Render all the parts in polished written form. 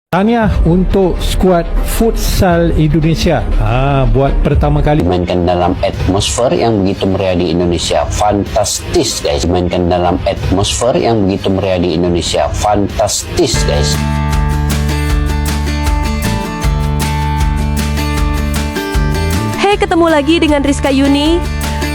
Tahniah untuk skuad futsal Indonesia. Buat pertama kali Mainkan dalam atmosfer yang begitu meriah di Indonesia. Fantastis guys. Mainkan dalam atmosfer yang begitu meriah di Indonesia. Fantastis guys. Hey, ketemu lagi dengan Rizka Yuni.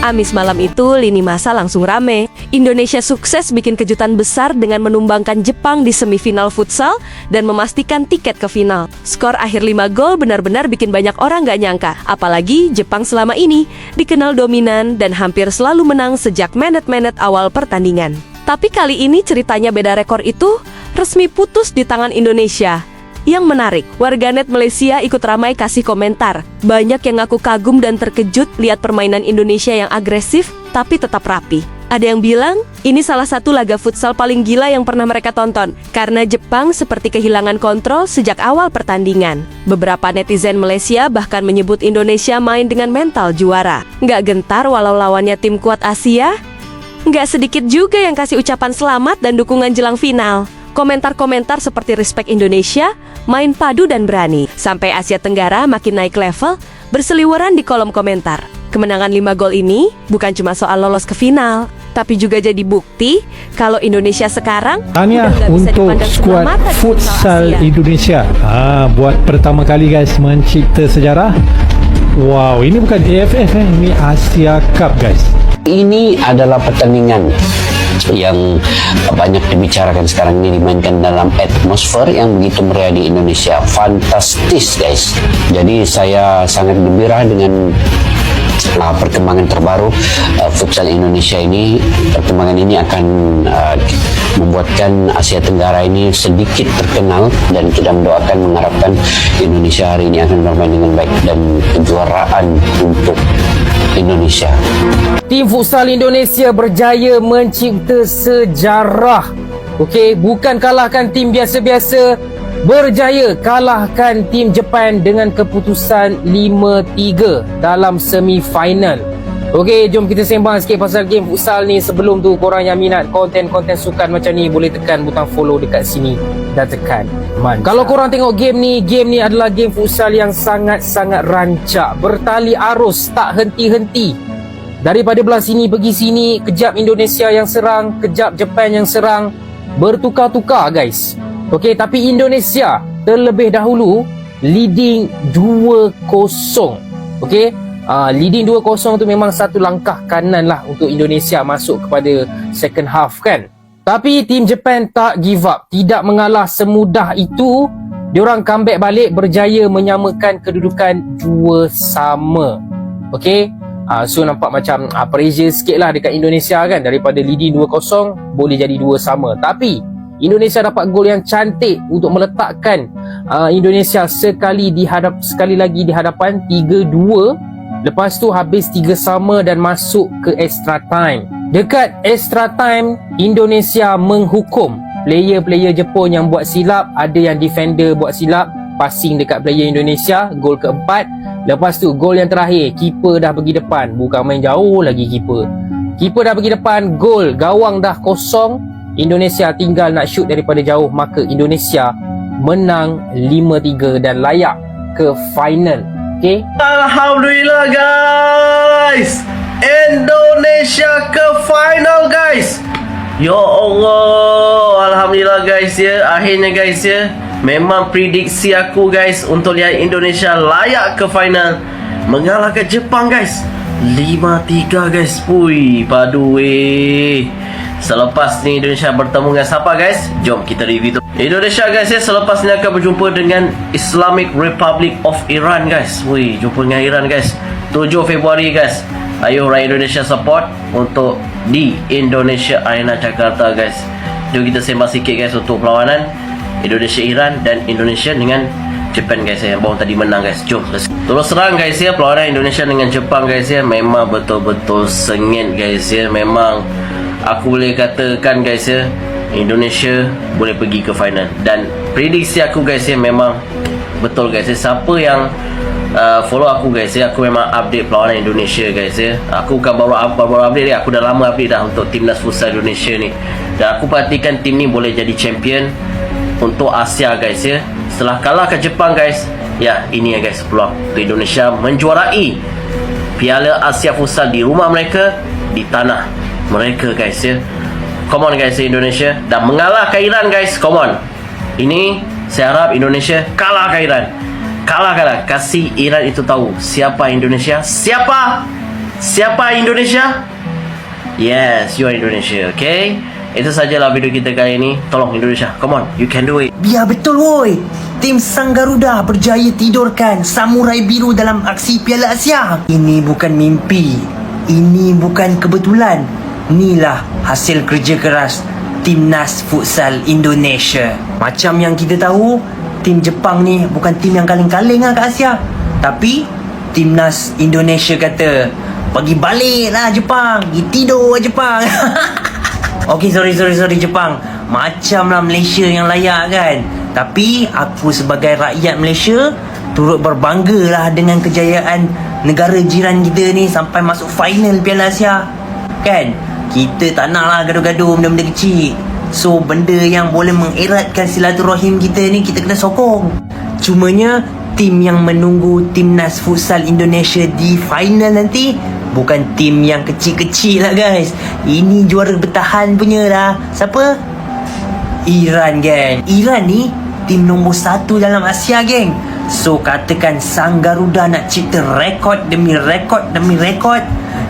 Amis malam itu lini masa langsung rame. Indonesia sukses bikin kejutan besar dengan menumbangkan Jepang di semifinal futsal dan memastikan tiket ke final. Skor akhir 5 gol benar-benar bikin banyak orang gak nyangka. Apalagi Jepang selama ini dikenal dominan dan hampir selalu menang sejak menit-menit awal pertandingan. Tapi kali ini ceritanya beda, rekor itu resmi putus di tangan Indonesia. Yang menarik, warganet Malaysia ikut ramai kasih komentar. Banyak yang ngaku kagum dan terkejut lihat permainan Indonesia yang agresif tapi tetap rapi. Ada yang bilang, ini salah satu laga futsal paling gila yang pernah mereka tonton, karena Jepang seperti kehilangan kontrol sejak awal pertandingan. Beberapa netizen Malaysia bahkan menyebut Indonesia main dengan mental juara. Nggak gentar walau lawannya tim kuat Asia? Nggak sedikit juga yang kasih ucapan selamat dan dukungan jelang final. Komentar-komentar seperti respect Indonesia, main padu dan berani. Sampai Asia Tenggara makin naik level, berseliweran di kolom komentar. Kemenangan 5 gol ini bukan cuma soal lolos ke final, tapi juga jadi bukti kalau Indonesia sekarang tahniah udah nggak bisa untuk dipandang sebelah skuad mata di futsal Asia. Indonesia. Buat pertama kali guys mencipta sejarah. Wow, ini bukan AFF ini Asia Cup guys. Ini adalah pertandingan yang banyak dibicarakan sekarang ini, dimainkan dalam atmosfer yang begitu meriah di Indonesia. Fantastis guys. Jadi saya sangat gembira dengan perkembangan terbaru futsal Indonesia ini. Perkembangan ini akan membuatkan Asia Tenggara ini sedikit terkenal, dan kita mendoakan, mengharapkan Indonesia hari ini akan bermain dengan baik dan kejuaraan untuk Indonesia. Tim futsal Indonesia berjaya mencipta sejarah. Okey, bukan kalahkan tim biasa-biasa, berjaya kalahkan tim Jepun dengan keputusan 5-3 dalam semifinal. Okey, jom kita sembang sikit pasal game futsal ni. Sebelum tu, korang yang minat konten-konten sukan macam ni boleh tekan butang follow dekat sini dan tekan mantap. Kalau korang tengok game ni adalah game futsal yang sangat-sangat rancak, bertali arus, tak henti-henti. Daripada belah sini pergi sini, kejap Indonesia yang serang, kejap Jepun yang serang, bertukar-tukar guys. Okey, tapi Indonesia terlebih dahulu leading 2-0. Okey, leading 2-0 tu memang satu langkah kanan lah untuk Indonesia masuk kepada second half kan. Tapi tim Jepun tak give up, tidak mengalah semudah itu. Diorang comeback balik, berjaya menyamakan kedudukan 2-2. Okey, so nampak macam pressure sikit lah dekat Indonesia kan. Daripada leading 2-0 boleh jadi 2-2. Tapi Indonesia dapat gol yang cantik untuk meletakkan Indonesia sekali lagi di hadapan 3-2. Lepas tu habis 3-3 dan masuk ke extra time. Dekat extra time, Indonesia menghukum player-player Jepun yang buat silap. Ada yang defender buat silap, passing dekat player Indonesia, gol keempat. Lepas tu gol yang terakhir, keeper dah pergi depan, bukan main jauh lagi keeper. Keeper dah pergi depan, gol, gawang dah kosong. Indonesia tinggal nak shoot daripada jauh, maka Indonesia menang 5-3 dan layak ke final. Okay? Alhamdulillah guys, Indonesia ke final guys. Ya Allah, Alhamdulillah guys ya. Akhirnya guys ya, memang prediksi aku guys untuk lihat Indonesia layak ke final, mengalahkan Jepang guys 5-3 guys. Pui, padu weh. Selepas ni Indonesia bertemu dengan siapa guys? Jom kita review tu. Indonesia guys ya, selepas ni akan berjumpa dengan Islamic Republic of Iran guys. Wih, jumpa dengan Iran guys 7 Februari guys. Ayo rakyat Indonesia support untuk di Indonesia Arena Jakarta guys. Jom kita sembang sikit guys untuk perlawanan Indonesia Iran dan Indonesia dengan Jepun guys ya, yang baru tadi menang guys. Jom terus serang guys ya. Perlawanan Indonesia dengan Jepang guys ya, memang betul-betul sengit guys ya. Memang aku boleh katakan guys ya, Indonesia boleh pergi ke final. Dan prediksi aku guys ya, memang betul guys ya. Siapa yang follow aku guys ya, aku memang update perlawanan Indonesia guys ya. Aku bukan baru update dia, aku dah lama update dah untuk timnas futsal Indonesia ni. Dan aku perhatikan tim ni boleh jadi champion untuk Asia guys ya. setelah kalah ke Jepang guys, ya ini ya guys peluang untuk Indonesia menjuarai Piala Asia Futsal di rumah mereka, di tanah mereka guys ya. Come on guys Indonesia, dan mengalahkan Iran guys. Come on. Ini saya harap Indonesia kalahkan Iran. Kalahkanlah, kasih Iran itu tahu siapa Indonesia. Siapa Indonesia? Yes, you are Indonesia, okay? Itu sajalah video kita kali ini. Tolong Indonesia, come on, you can do it. Biar betul woi. Tim Sang Garuda berjaya tidurkan Samurai Biru dalam aksi Piala Asia. Ini bukan mimpi. Ini bukan kebetulan. Inilah hasil kerja keras Timnas Futsal Indonesia. Macam yang kita tahu, tim Jepang ni bukan tim yang kaleng-kaleng lah kat Asia. Tapi Timnas Indonesia kata, bagi balik lah Jepang, pergi tidur Jepang. Okay, sorry Jepang. Macam lah Malaysia yang layak kan. Tapi aku sebagai rakyat Malaysia turut berbangga lah dengan kejayaan negara jiran kita ni sampai masuk final Piala Asia. Kan? Kita tak nak lah gaduh-gaduh benda-benda kecil. So benda yang boleh mengeratkan silaturahim kita ni kita kena sokong. Cumanya tim yang menunggu Timnas Futsal Indonesia di final nanti bukan tim yang kecil-kecil lah guys. Ini juara bertahan punya lah. Siapa? Iran geng. Iran ni tim nombor 1 dalam Asia geng. So katakan Sang Garuda nak cipta rekod demi rekod demi rekod,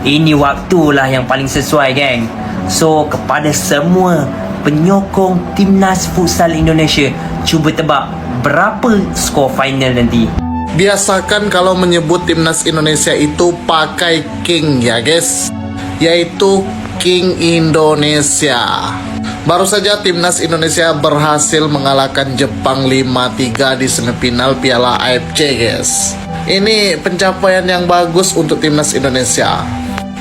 ini waktulah yang paling sesuai geng. So kepada semua penyokong Timnas Futsal Indonesia, cuba tebak berapa skor final nanti. Biasakan kalau menyebut Timnas Indonesia itu pakai King ya guys, yaitu King Indonesia. Baru saja Timnas Indonesia berhasil mengalahkan Jepang 5-3 di semifinal Piala AFC guys. Ini pencapaian yang bagus untuk Timnas Indonesia.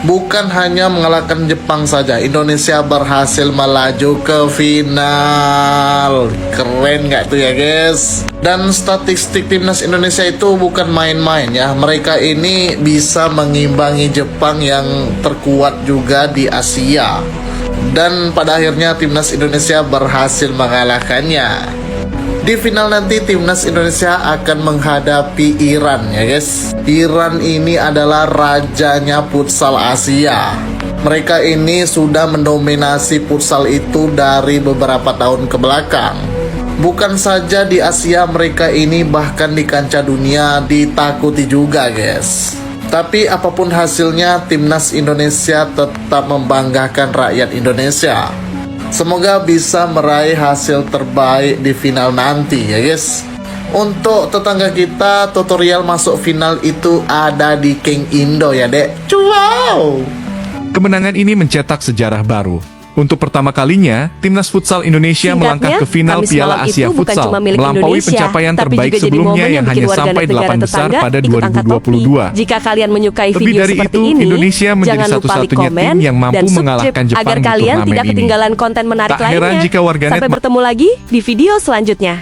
Bukan hanya mengalahkan Jepang saja, Indonesia berhasil melaju ke final. Keren gak tuh ya guys? Dan statistik Timnas Indonesia itu bukan main-main ya. Mereka ini bisa mengimbangi Jepang yang terkuat juga di Asia. Dan pada akhirnya Timnas Indonesia berhasil mengalahkannya. Di final nanti Timnas Indonesia akan menghadapi Iran ya guys. Iran ini adalah rajanya futsal Asia. Mereka ini sudah mendominasi futsal itu dari beberapa tahun ke belakang. Bukan saja di Asia, mereka ini bahkan di kancah dunia ditakuti juga guys. Tapi apapun hasilnya, Timnas Indonesia tetap membanggakan rakyat Indonesia. Semoga bisa meraih hasil terbaik di final nanti ya guys. Untuk tetangga kita, tutorial masuk final itu ada di King Indo ya dek. Wow. Kemenangan ini mencetak sejarah baru. Untuk pertama kalinya, Timnas Futsal Indonesia melangkah ke final Kamis Piala malam Asia itu bukan Futsal, cuma milik melampaui Indonesia, pencapaian tapi terbaik juga jadi sebelumnya momen yang bikin hanya warga sampai negara 8 besar tetangga pada ikut angkat topi. 2022. Jika kalian menyukai Lebih video dari seperti itu, ini, Indonesia menjadi jangan lupa like, satu-satunya komen, tim yang mampu dan mengalahkan subscribe Jepang agar di kalian turnamen tidak ini. ketinggalan konten menarik Tak heran lainnya. jika warganet Sampai bertemu lagi di video selanjutnya.